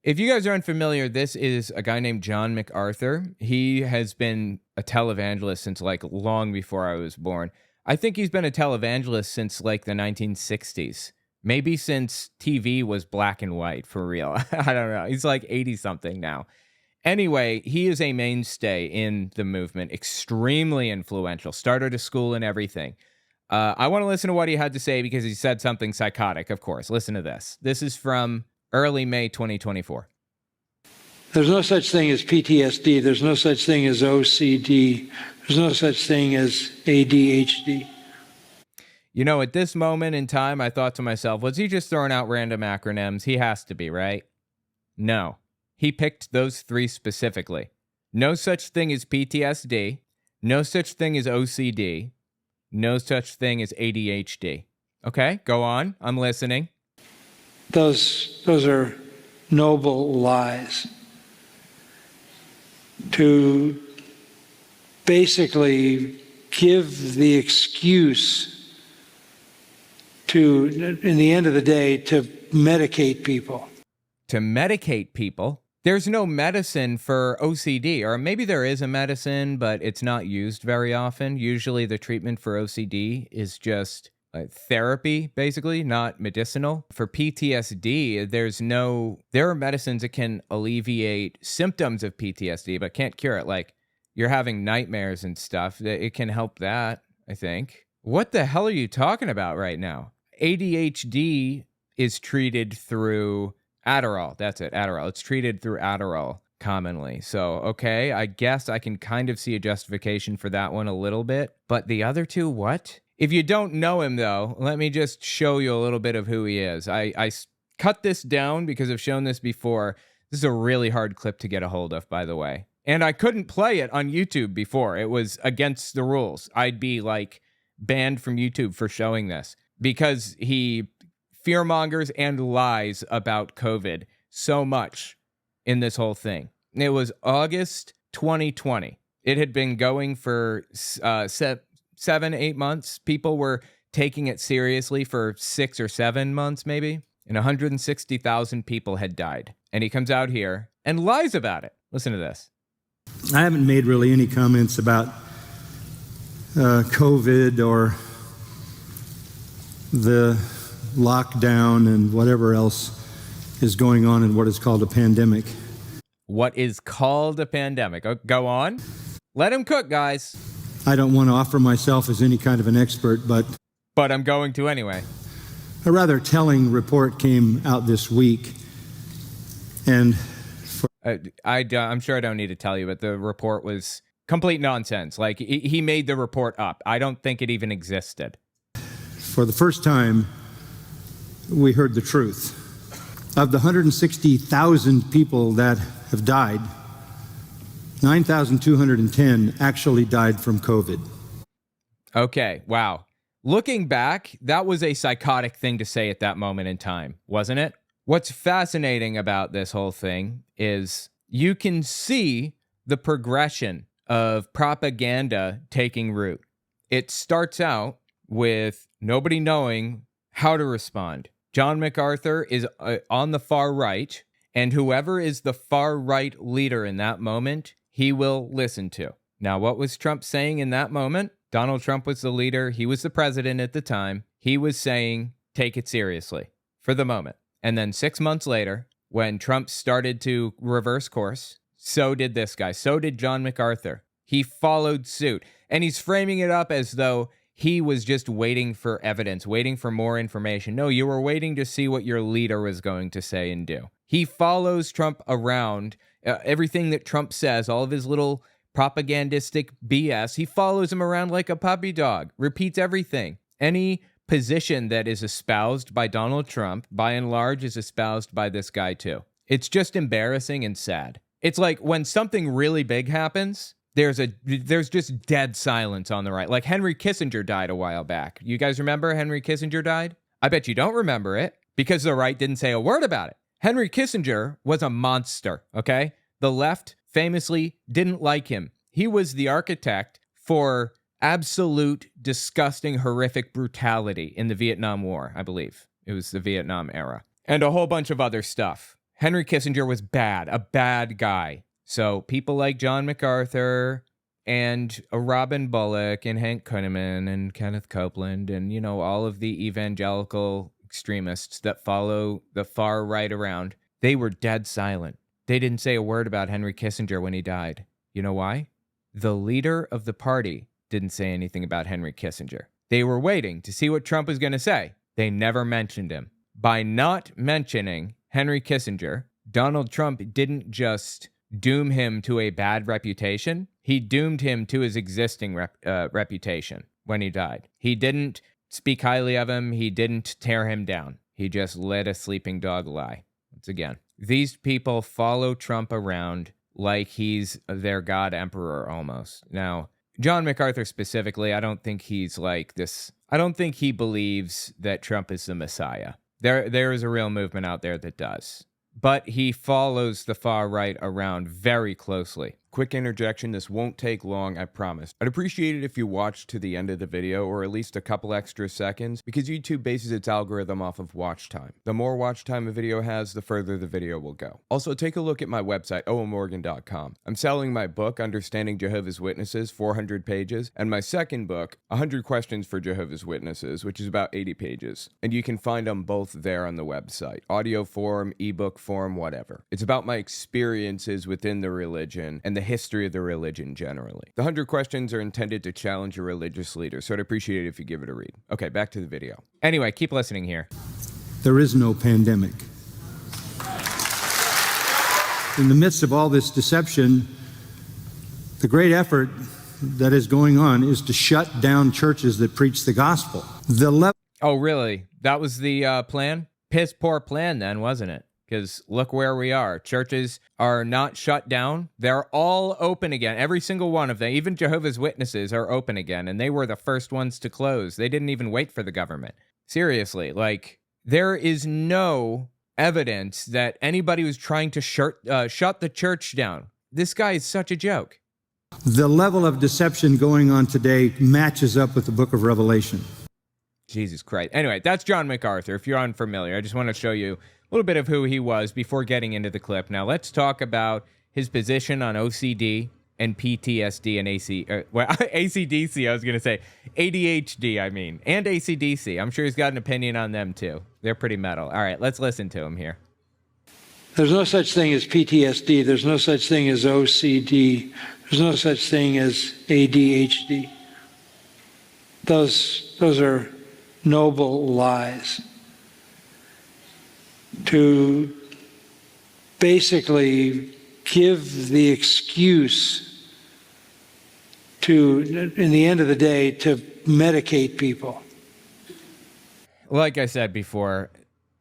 If you guys are unfamiliar, this is a guy named John MacArthur. He has been a televangelist since like long before I was born. I think he's been a televangelist since like the 1960s. Maybe since TV was black and white, for real. I don't know. He's like 80-something now. Anyway, he is a mainstay in the movement, extremely influential, started a school and everything. I want to listen to what he had to say because he said something psychotic, of course. Listen to this. This is from early May 2024. There's no such thing as PTSD. There's no such thing as OCD. There's no such thing as ADHD. You know, at this moment in time, I thought to myself, was he just throwing out random acronyms? He has to be, right? No. He picked those three specifically. No such thing as PTSD. No such thing as OCD. No such thing as ADHD. Okay, go on. I'm listening. Those are noble lies. To basically give the excuse to, in the end of the day, to medicate people. To medicate people? There's no medicine for OCD, or maybe there is a medicine, but it's not used very often. Usually the treatment for OCD is just therapy, basically, not medicinal. For PTSD, there are medicines that can alleviate symptoms of PTSD, but can't cure it. Like, you're having nightmares and stuff. It can help that, I think. What the hell are you talking about right now? ADHD is treated through Adderall. That's it, Adderall. It's treated through Adderall commonly. So, okay, I guess I can kind of see a justification for that one a little bit. But the other two, what? If you don't know him, though, let me just show you a little bit of who he is. I cut this down because I've shown this before. This is a really hard clip to get a hold of, by the way. And I couldn't play it on YouTube before. It was against the rules. I'd be, like, banned from YouTube for showing this because he fearmongers and lies about COVID so much in this whole thing. It was August 2020. It had been going for 7-8 months. People were taking it seriously for 6 or 7 months, maybe. And 160,000 people had died. And he comes out here and lies about it. Listen to this. I haven't made really any comments about COVID or the lockdown and whatever else is going on in what is called a pandemic. What is called a pandemic? Oh, go on. Let him cook, guys. I don't want to offer myself as any kind of an expert, but I'm going to anyway. A rather telling report came out this week, and I'm sure I don't need to tell you, but the report was complete nonsense. Like, he made the report up. I don't think it even existed. For the first time, we heard the truth. Of the 160,000 people that have died, 9,210 actually died from COVID. Okay, wow. Looking back, that was a psychotic thing to say at that moment in time, wasn't it? What's fascinating about this whole thing is you can see the progression of propaganda taking root. It starts out with nobody knowing how to respond. John MacArthur is on the far right, and whoever is the far right leader in that moment, he will listen to. Now, what was Trump saying in that moment? Donald Trump was the leader. He was the president at the time. He was saying, take it seriously for the moment. And then 6 months later, when Trump started to reverse course, so did this guy. So did John MacArthur. He followed suit. And he's framing it up as though he was just waiting for evidence, waiting for more information. No, you were waiting to see what your leader was going to say and do. He follows Trump around. Everything that Trump says, all of his little propagandistic BS, he follows him around like a puppy dog, repeats everything. Any position that is espoused by Donald Trump, by and large, is espoused by this guy too. It's just embarrassing and sad. It's like when something really big happens, there's just dead silence on the right. Like Henry Kissinger died a while back. You guys remember Henry Kissinger died? I bet you don't remember it because the right didn't say a word about it. Henry Kissinger was a monster, okay? The left famously didn't like him. He was the architect for absolute, disgusting, horrific brutality in the Vietnam War, I believe. It was the Vietnam era. And a whole bunch of other stuff. Henry Kissinger was bad, a bad guy. So people like John MacArthur and Robin Bullock and Hank Kunneman and Kenneth Copeland and, you know, all of the evangelical extremists that follow the far right around, they were dead silent. They didn't say a word about Henry Kissinger when he died. You know why? The leader of the party didn't say anything about Henry Kissinger. They were waiting to see what Trump was going to say. They never mentioned him. By not mentioning Henry Kissinger, Donald Trump didn't just doom him to a bad reputation. He doomed him to his existing reputation when he died. He didn't speak highly of him. He didn't tear him down. He just let a sleeping dog lie. Once again, these people follow Trump around like he's their god emperor almost. Now, John MacArthur specifically, I don't think he's like this. I don't think he believes that Trump is the Messiah. There is a real movement out there that does. But he follows the far right around very closely. Quick interjection, this won't take long, I promise. I'd appreciate it if you watched to the end of the video, or at least a couple extra seconds, because YouTube bases its algorithm off of watch time. The more watch time a video has, the further the video will go. Also, take a look at my website, owenmorgan.com. I'm selling my book, Understanding Jehovah's Witnesses, 400 pages, and my second book, 100 Questions for Jehovah's Witnesses, which is about 80 pages. And you can find them both there on the website. Audio form, ebook form, whatever. It's about my experiences within the religion and the history of the religion generally. The 100 questions are intended to challenge your religious leader, so I'd appreciate it if you give it a read. Okay, back to the video. Anyway, keep listening here. There is no pandemic. In the midst of all this deception, the great effort that is going on is to shut down churches that preach the gospel. Oh, really? That was the plan? Piss poor plan then, wasn't it? Because look where we are. Churches are not shut down. They're all open again. Every single one of them, even Jehovah's Witnesses, are open again. And they were the first ones to close. They didn't even wait for the government. Seriously, like, there is no evidence that anybody was trying to shut the church down. This guy is such a joke. The level of deception going on today matches up with the book of Revelation. Jesus Christ. Anyway, that's John MacArthur. If you're unfamiliar, I just want to show you a little bit of who he was before getting into the clip. Now, let's talk about his position on OCD and PTSD and ACDC, I was going to say. ADHD, I mean. And ACDC. I'm sure he's got an opinion on them, too. They're pretty metal. All right, let's listen to him here. There's no such thing as PTSD. There's no such thing as OCD. There's no such thing as ADHD. Those are noble lies. To basically give the excuse to, in the end of the day, to medicate people. Like I said before,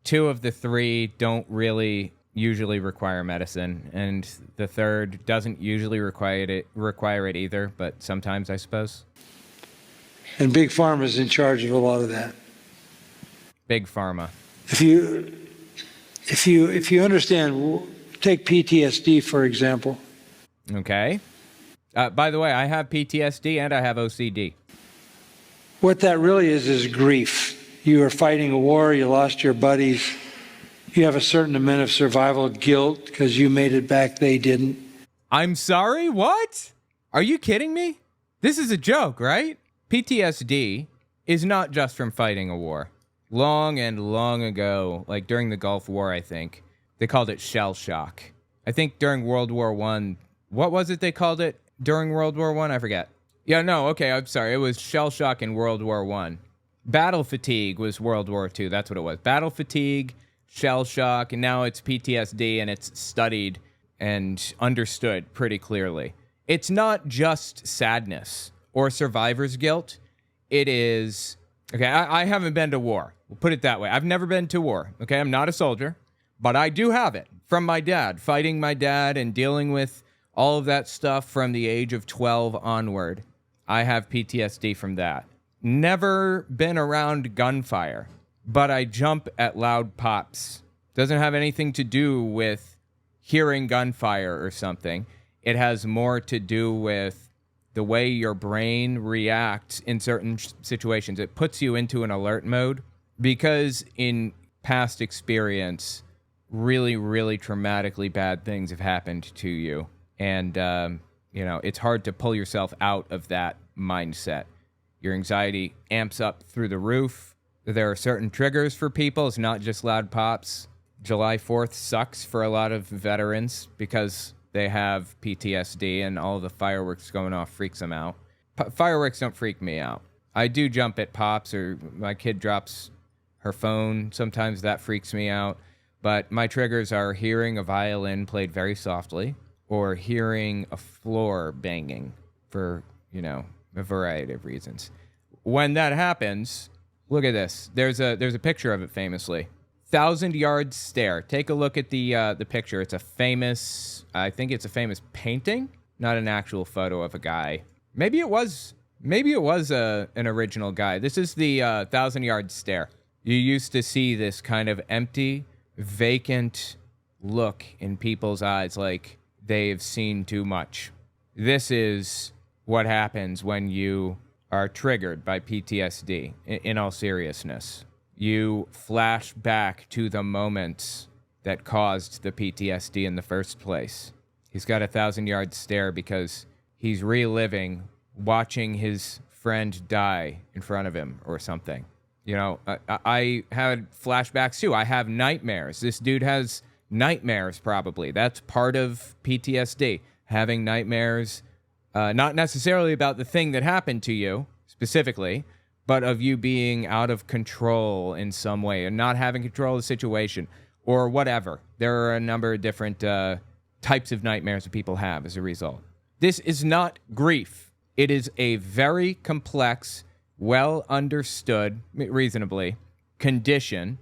2 of the 3 don't really usually require medicine, and the third doesn't usually require it either, but sometimes, I suppose. And Big Pharma is in charge of a lot of that. Big Pharma. If you understand, take PTSD, for example. Okay. By the way, I have PTSD and I have OCD. What that really is grief. You are fighting a war, you lost your buddies, you have a certain amount of survival guilt because you made it back, they didn't. I'm sorry? What? Are you kidding me? This is a joke, right? PTSD is not just from fighting a war. Long and long ago, like during the Gulf War, I think, they called it shell shock. I think during World War I, what was it they called it during World War I? I forget. Yeah, no, okay, I'm sorry. It was shell shock in World War I. Battle fatigue was World War II. That's what it was. Battle fatigue, shell shock, and now it's PTSD, and it's studied and understood pretty clearly. It's not just sadness or survivor's guilt. It is... Okay, I haven't been to war. We'll put it that way. I've never been to war. Okay, I'm not a soldier, but I do have it from my dad, fighting my dad and dealing with all of that stuff from the age of 12 onward. I have PTSD from that. Never been around gunfire, but I jump at loud pops. Doesn't have anything to do with hearing gunfire or something. It has more to do with the way your brain reacts in certain situations. It puts you into an alert mode because in past experience, really, really traumatically bad things have happened to you. And, it's hard to pull yourself out of that mindset. Your anxiety amps up through the roof. There are certain triggers for people. It's not just loud pops. July 4th sucks for a lot of veterans because they have PTSD and all the fireworks going off freaks them out. Fireworks don't freak me out. I do jump at pops, or my kid drops her phone. Sometimes that freaks me out. But my triggers are hearing a violin played very softly or hearing a floor banging for, a variety of reasons. When that happens, look at this. There's a picture of it famously. 1,000-yard stare. Take a look at the picture. It's a famous painting, not an actual photo of a guy. Maybe it was an original guy. This is the 1,000-yard stare. You used to see this kind of empty, vacant look in people's eyes, like they've seen too much. This is what happens when you are triggered by PTSD, in all seriousness. You flash back to the moments that caused the PTSD in the first place. He's got a 1,000-yard stare because he's reliving watching his friend die in front of him or something. I had flashbacks too. I have nightmares. This dude has nightmares probably. That's part of PTSD. Having nightmares, not necessarily about the thing that happened to you specifically, but of you being out of control in some way and not having control of the situation or whatever. There are a number of different types of nightmares that people have as a result. This is not grief. It is a very complex, well understood, reasonably, condition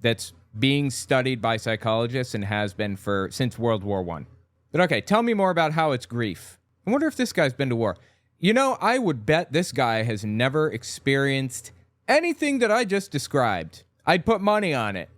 that's being studied by psychologists and has been since World War I. But okay, tell me more about how it's grief. I wonder if this guy's been to war. I would bet this guy has never experienced anything that I just described. I'd put money on it.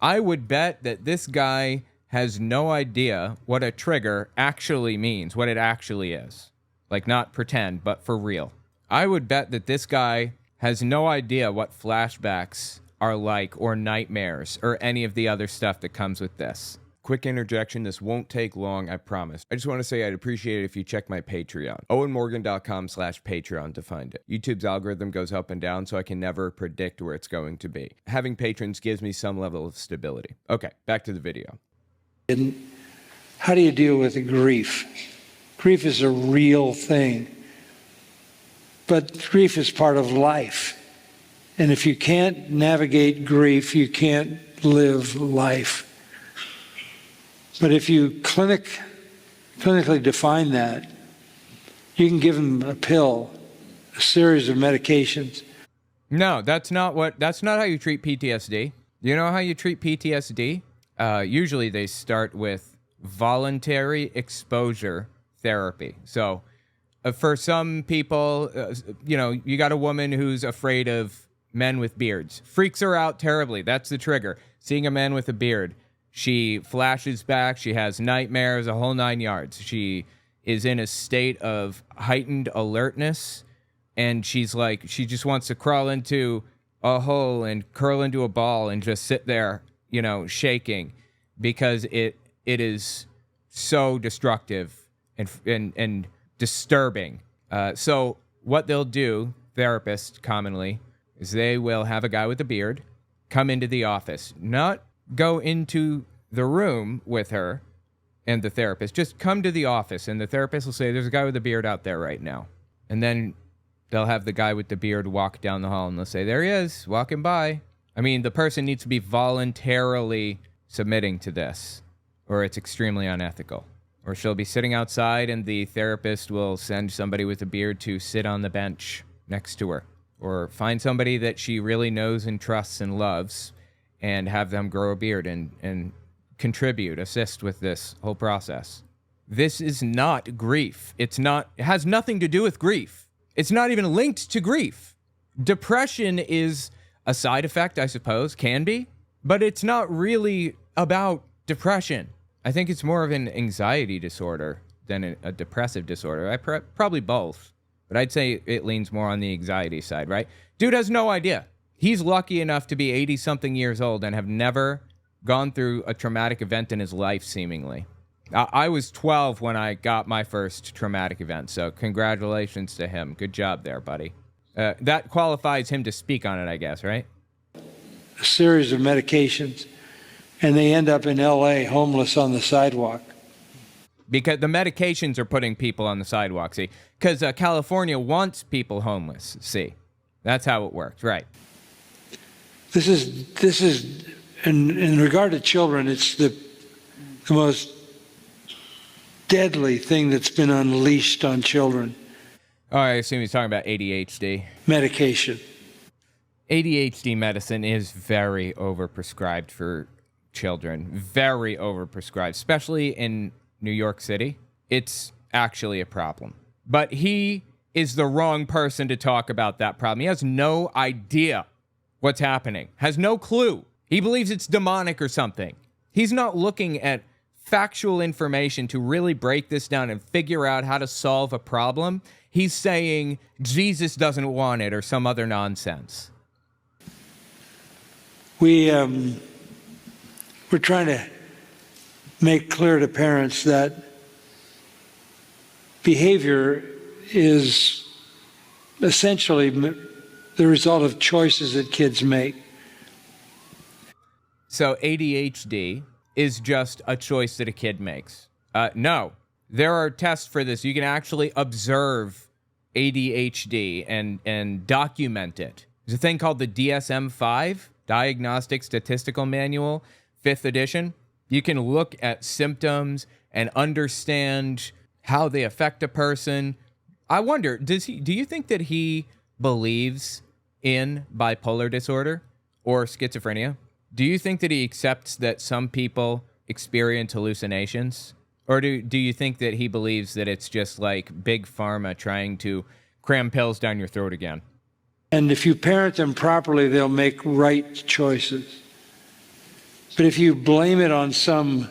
I would bet that this guy has no idea what a trigger actually means, what it actually is. Like, not pretend, but for real. I would bet that this guy has no idea what flashbacks are like, or nightmares, or any of the other stuff that comes with this. Quick interjection, this won't take long, I promise. I just want to say I'd appreciate it if you check my Patreon. OwenMorgan.com/Patreon to find it. YouTube's algorithm goes up and down, so I can never predict where it's going to be. Having patrons gives me some level of stability. Okay, back to the video. How do you deal with the grief? Grief is a real thing. But grief is part of life. And if you can't navigate grief, you can't live life. But if you clinically define that, you can give them a pill, a series of medications. No, that's not how you treat PTSD. You know how you treat PTSD? Usually they start with voluntary exposure therapy. So for some people, you got a woman who's afraid of men with beards. Freaks her out terribly. That's the trigger. Seeing a man with a beard. She flashes back. She has nightmares, a whole 9 yards. She is in a state of heightened alertness. And she just wants to crawl into a hole and curl into a ball and just sit there, shaking, because it is so destructive and disturbing. So what they'll do, therapists commonly, is they will have a guy with a beard come into the office, not go into the room with her and the therapist, just come to the office, and the therapist will say, there's a guy with a beard out there right now. And then they'll have the guy with the beard walk down the hall, and they'll say, there he is, walking by. I mean, the person needs to be voluntarily submitting to this, or it's extremely unethical. Or she'll be sitting outside, and the therapist will send somebody with a beard to sit on the bench next to her. Or find somebody that she really knows and trusts and loves, and have them grow a beard and contribute, assist with this whole process. This is not grief. It has nothing to do with grief. It's not even linked to grief. Depression is a side effect, I suppose, can be, but it's not really about depression. I think it's more of an anxiety disorder than a depressive disorder. Probably both, but I'd say it leans more on the anxiety side, right? Dude has no idea. He's lucky enough to be 80-something years old and have never gone through a traumatic event in his life, seemingly. I was 12 when I got my first traumatic event, so congratulations to him. Good job there, buddy. That qualifies him to speak on it, I guess, right? A series of medications, and they end up in LA homeless on the sidewalk. Because the medications are putting people on the sidewalk, see? Because California wants people homeless, see? That's how it works, right? This is in regard to children, it's the most deadly thing that's been unleashed on children. Oh, I assume he's talking about ADHD. Medication. ADHD medicine is very overprescribed for children. Very overprescribed, especially in New York City. It's actually a problem. But he is the wrong person to talk about that problem. He has no idea what's happening, has no clue. He believes it's demonic or something. He's not looking at factual information to really break this down and figure out how to solve a problem. He's saying Jesus doesn't want it or some other nonsense. We're trying to make clear to parents that behavior is essentially the result of choices that kids make. So ADHD is just a choice that a kid makes. No, there are tests for this. You can actually observe ADHD and document it. There's a thing called the DSM-5, Diagnostic Statistical Manual, 5th edition. You can look at symptoms and understand how they affect a person. I wonder, do you think that he believes in bipolar disorder or schizophrenia? Do you think that he accepts that some people experience hallucinations? Or do you think that he believes that it's just like big pharma trying to cram pills down your throat again? And if you parent them properly, they'll make right choices. But if you blame it on something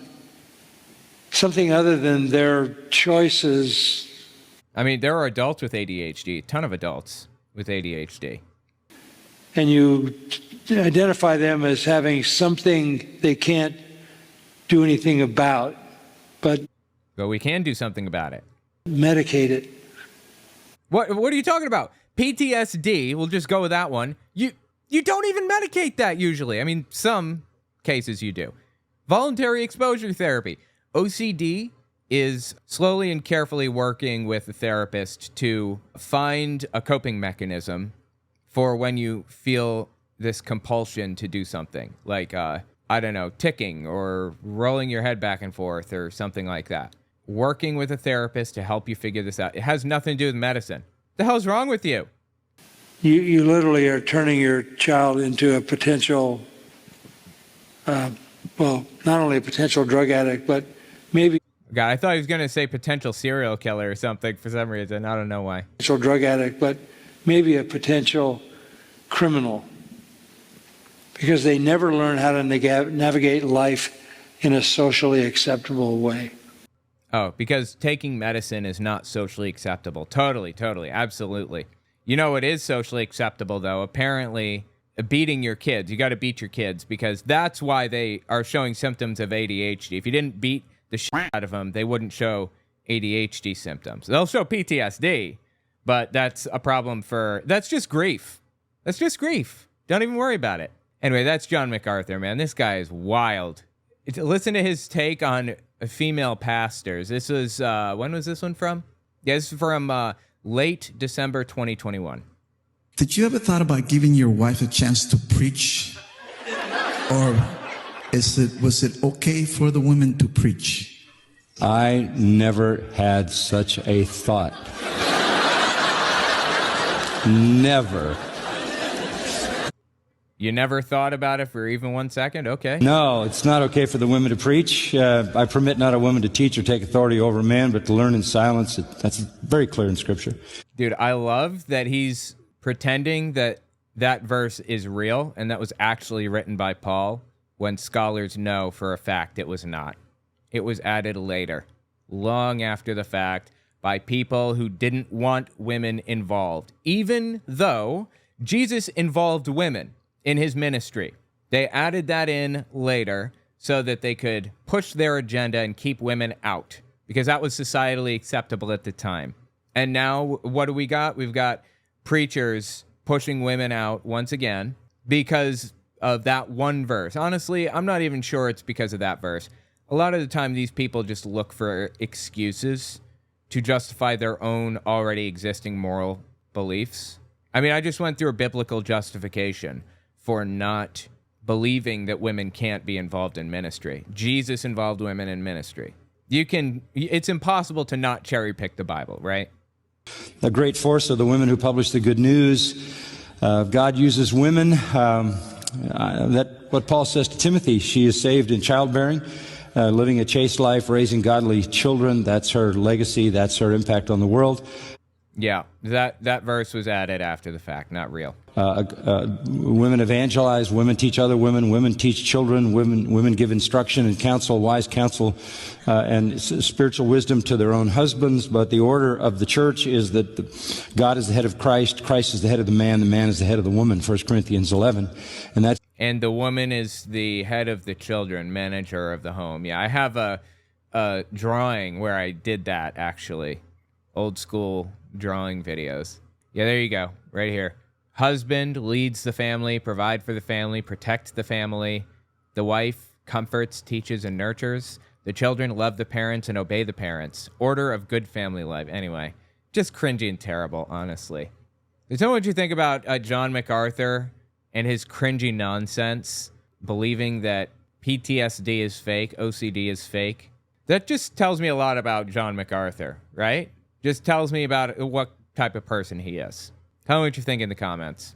other than their choices... I mean, there are adults with ADHD, a ton of adults with ADHD. And you identify them as having something they can't do anything about, but we can do something about it. Medicate it. What are you talking about? PTSD, we'll just go with that one. You don't even medicate that usually. I mean, some cases you do. Voluntary exposure therapy. OCD is slowly and carefully working with a therapist to find a coping mechanism for when you feel this compulsion to do something. Like, I don't know, ticking or rolling your head back and forth or something like that. Working with a therapist to help you figure this out. It has nothing to do with medicine. The hell's wrong with you? You literally are turning your child into a potential, not only a potential drug addict, but maybe... God, I thought he was going to say potential serial killer or something for some reason. I don't know why. Potential drug addict, but maybe a potential criminal. Because they never learn how to navigate life in a socially acceptable way. Oh, because taking medicine is not socially acceptable. Totally, absolutely. You know what is socially acceptable, though? Apparently, beating your kids. You got to beat your kids because that's why they are showing symptoms of ADHD. If you didn't beat the shit out of them, they wouldn't show ADHD symptoms. They'll show PTSD, but that's a problem that's just grief. That's just grief. Don't even worry about it. Anyway, that's John MacArthur, man. This guy is wild. Listen to his take on female pastors. This was, when was this one from? Yeah, this is from late December 2021. Did you ever thought about giving your wife a chance to preach? Or was it okay for the women to preach? I never had such a thought. Never. You never thought about it for even 1 second? Okay. No, it's not okay for the women to preach. I permit not a woman to teach or take authority over a man, but to learn in silence. That's very clear in Scripture. Dude, I love that he's pretending that that verse is real and that was actually written by Paul when scholars know for a fact it was not. It was added later, long after the fact, by people who didn't want women involved, even though Jesus involved women in his ministry. They added that in later so that they could push their agenda and keep women out, because that was societally acceptable at the time. And now what do we got? We've got preachers pushing women out once again because of that one verse. Honestly, I'm not even sure it's because of that verse. A lot of the time, these people just look for excuses to justify their own already existing moral beliefs. I mean, I just went through a biblical justification for not believing that women can't be involved in ministry. Jesus involved women in ministry. It's impossible to not cherry pick the Bible, right? A great force of the women who publish the good news. God uses women. What Paul says to Timothy, she is saved in childbearing, living a chaste life, raising godly children. That's her legacy. That's her impact on the world. Yeah, that verse was added after the fact, not real. Women evangelize, women teach other women, women teach children, women give instruction and counsel, wise counsel, and spiritual wisdom to their own husbands. But the order of the church is that God is the head of Christ, Christ is the head of the man is the head of the woman, 1 Corinthians 11. And the woman is the head of the children, manager of the home. Yeah, I have a drawing where I did that, actually. Old school drawing videos. Yeah, there you go, right here. Husband leads the family, provide for the family, protect the family. The wife comforts, teaches, and nurtures. The children love the parents and obey the parents. Order of good family life. Anyway, just cringy and terrible, honestly. Tell me what you think about John MacArthur and his cringy nonsense, believing that PTSD is fake, OCD is fake. That just tells me a lot about John MacArthur, right? Just tells me about what type of person he is. Tell me what you think in the comments.